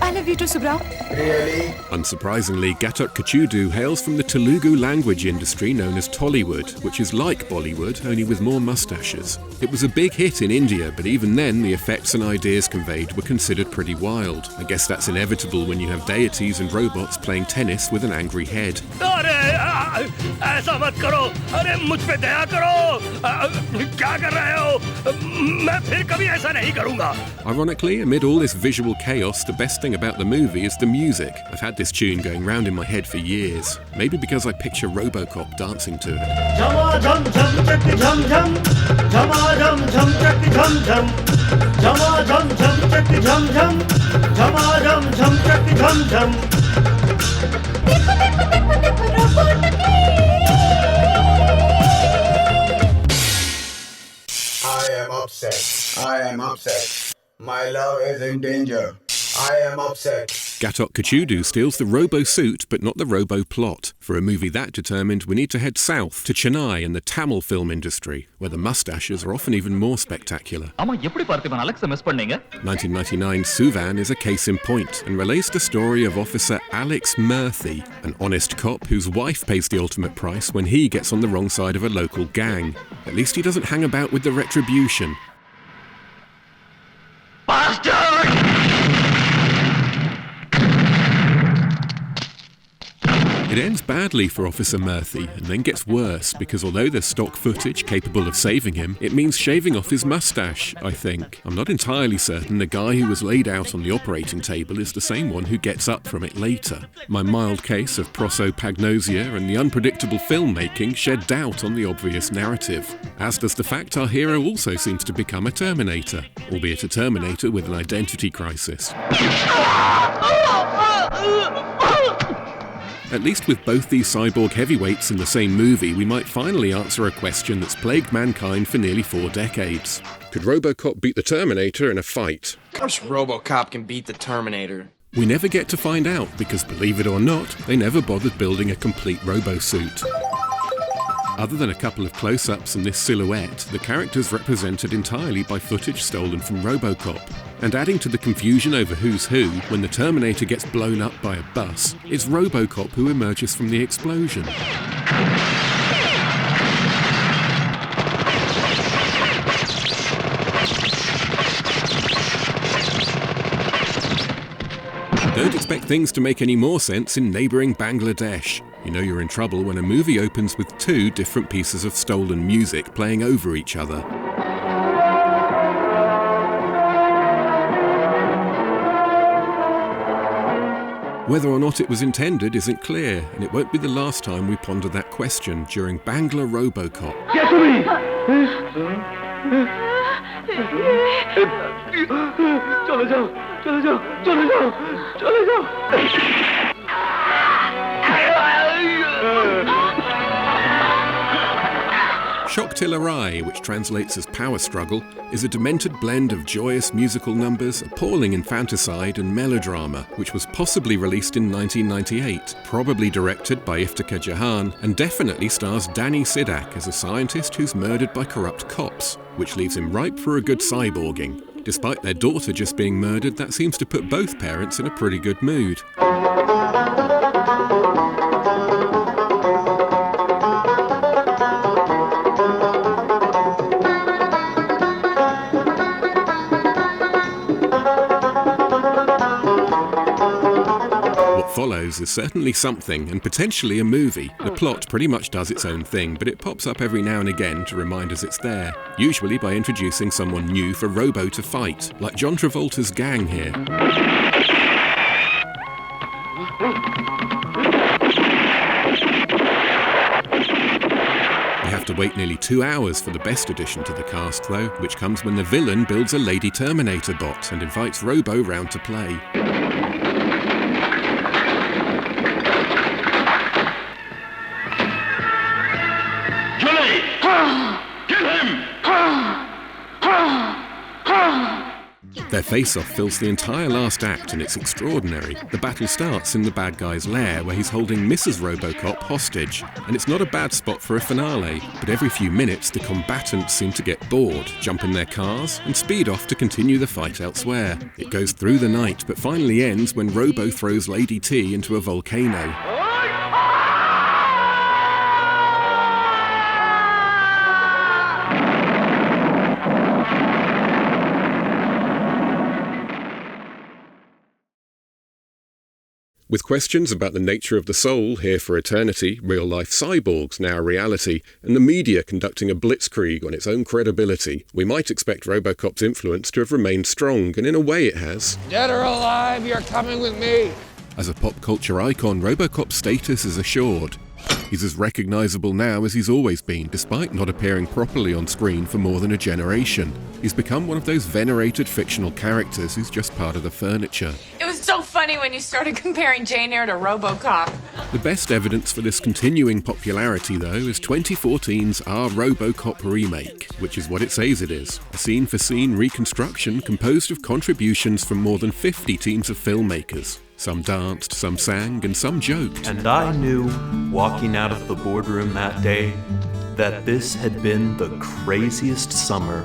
I love you too, Subrao. Really? Unsurprisingly, Ghatak Kachudu hails from the Telugu language industry known as Tollywood, which is like Bollywood, only with more mustaches. It was a big hit in India, but even then the effects and ideas conveyed were considered pretty wild. I guess that's inevitable when you have deities and robots playing tennis with an angry head. Ironically, amid all this visual chaos, the best thing about the movie is the music. I've had this tune going round in my head for years. Maybe because I picture RoboCop dancing to it. I am upset. I am upset. My love is in danger. I am upset. Ghatak Kachudu steals the Robo suit, but not the Robo plot. For a movie that determined, we need to head south to Chennai and the Tamil film industry, where the mustaches are often even more spectacular. 1999's Suvan is a case in point and relays the story of Officer Alex Murthy, an honest cop whose wife pays the ultimate price when he gets on the wrong side of a local gang. At least he doesn't hang about with the retribution. It ends badly for Officer Murthy, and then gets worse, because although there's stock footage capable of saving him, it means shaving off his mustache, I think. I'm not entirely certain the guy who was laid out on the operating table is the same one who gets up from it later. My mild case of prosopagnosia and the unpredictable filmmaking shed doubt on the obvious narrative, as does the fact our hero also seems to become a Terminator, albeit a Terminator with an identity crisis. At least with both these cyborg heavyweights in the same movie, we might finally answer a question that's plagued mankind for nearly 4 decades. Could RoboCop beat the Terminator in a fight? Of course RoboCop can beat the Terminator. We never get to find out because, believe it or not, they never bothered building a complete robo-suit. Other than a couple of close-ups and this silhouette, the character's represented entirely by footage stolen from RoboCop. And adding to the confusion over who's who, when the Terminator gets blown up by a bus, it's RoboCop who emerges from the explosion. Don't expect things to make any more sense in neighbouring Bangladesh. You know you're in trouble when a movie opens with 2 different pieces of stolen music playing over each other. Whether or not it was intended isn't clear, and it won't be the last time we ponder that question during Bangla RoboCop. Get to me! चलो जाओ, चलो जाओ, चलो जाओ, चलो जाओ। Shocktillarai, which translates as Power Struggle, is a demented blend of joyous musical numbers, appalling infanticide and melodrama, which was possibly released in 1998, probably directed by Iftikhar Jahan, and definitely stars Danny Sidak as a scientist who's murdered by corrupt cops, which leaves him ripe for a good cyborging. Despite their daughter just being murdered, that seems to put both parents in a pretty good mood. What follows is certainly something, and potentially a movie. The plot pretty much does its own thing, but it pops up every now and again to remind us it's there, usually by introducing someone new for Robo to fight, like John Travolta's gang here. We have to wait nearly 2 hours for the best addition to the cast, though, which comes when the villain builds a Lady Terminator bot and invites Robo round to play. Their face-off fills the entire last act, and it's extraordinary. The battle starts in the bad guy's lair, where he's holding Mrs. RoboCop hostage. And it's not a bad spot for a finale, but every few minutes the combatants seem to get bored, jump in their cars, and speed off to continue the fight elsewhere. It goes through the night, but finally ends when Robo throws Lady T into a volcano. With questions about the nature of the soul here for eternity, real-life cyborgs now a reality, and the media conducting a blitzkrieg on its own credibility, we might expect RoboCop's influence to have remained strong, and in a way it has. Dead or alive, you're coming with me! As a pop culture icon, RoboCop's status is assured. He's as recognisable now as he's always been, despite not appearing properly on screen for more than a generation. He's become one of those venerated fictional characters who's just part of the furniture. It was so funny when you started comparing Jane Eyre to RoboCop. The best evidence for this continuing popularity, though, is 2014's Our RoboCop Remake, which is what it says it is. A scene-for-scene reconstruction composed of contributions from more than 50 teams of filmmakers. Some danced, some sang, and some joked. And I knew, walking out of the boardroom that day, that this had been the craziest summer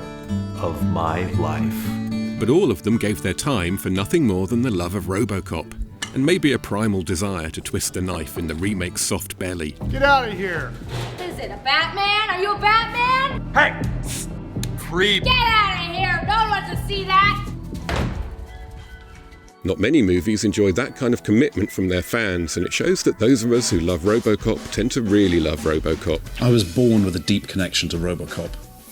of my life. But all of them gave their time for nothing more than the love of RoboCop, and maybe a primal desire to twist the knife in the remake's soft belly. Get out of here! Is it a Batman? Are you a Batman? Hey! Creep! Get out of here! No one wants to see that! Not many movies enjoy that kind of commitment from their fans, and it shows that those of us who love RoboCop tend to really love RoboCop. I was born with a deep connection to RoboCop.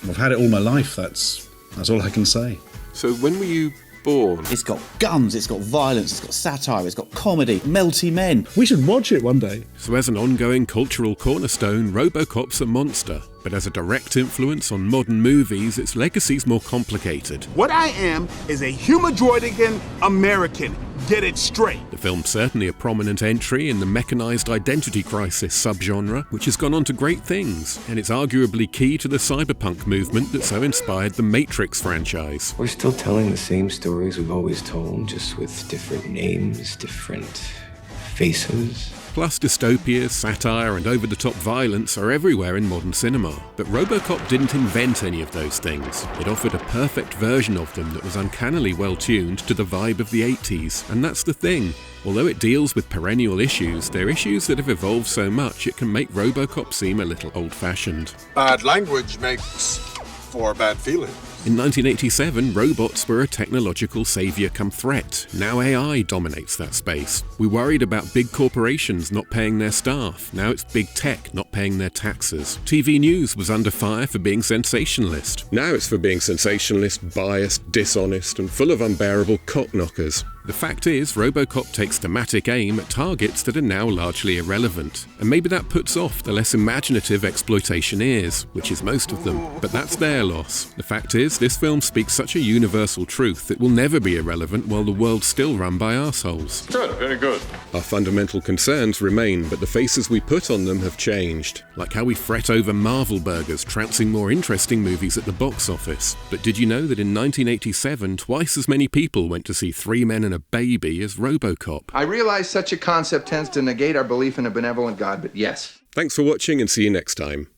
I've had it all my life, that's all I can say. So when were you born? It's got guns, it's got violence, it's got satire, it's got comedy, melty men. We should watch it one day. So as an ongoing cultural cornerstone, RoboCop's a monster. But as a direct influence on modern movies, its legacy's more complicated. What I am is a humanoidican American. Get it straight. The film's certainly a prominent entry in the mechanised identity crisis subgenre, which has gone on to great things, and it's arguably key to the cyberpunk movement that so inspired the Matrix franchise. We're still telling the same stories we've always told, just with different names, different faces. Plus dystopias, satire, and over-the-top violence are everywhere in modern cinema. But RoboCop didn't invent any of those things. It offered a perfect version of them that was uncannily well-tuned to the vibe of the 80s. And that's the thing. Although it deals with perennial issues, they're issues that have evolved so much it can make RoboCop seem a little old-fashioned. Bad language makes for bad feeling. In 1987, robots were a technological savior come threat. Now AI dominates that space. We worried about big corporations not paying their staff. Now it's big tech not paying their taxes. TV news was under fire for being sensationalist. Now it's for being sensationalist, biased, dishonest, and full of unbearable cock-knockers. The fact is, RoboCop takes thematic aim at targets that are now largely irrelevant, and maybe that puts off the less imaginative exploitationeers, which is most of them, but that's their loss. The fact is, this film speaks such a universal truth that will never be irrelevant while the world's still run by arseholes. Good, very good. Our fundamental concerns remain, but the faces we put on them have changed, like how we fret over Marvel burgers trouncing more interesting movies at the box office. But did you know that in 1987, twice as many people went to see Three Men and a Baby as RoboCop? I realize such a concept tends to negate our belief in a benevolent God, but yes. Thanks for watching and see you next time.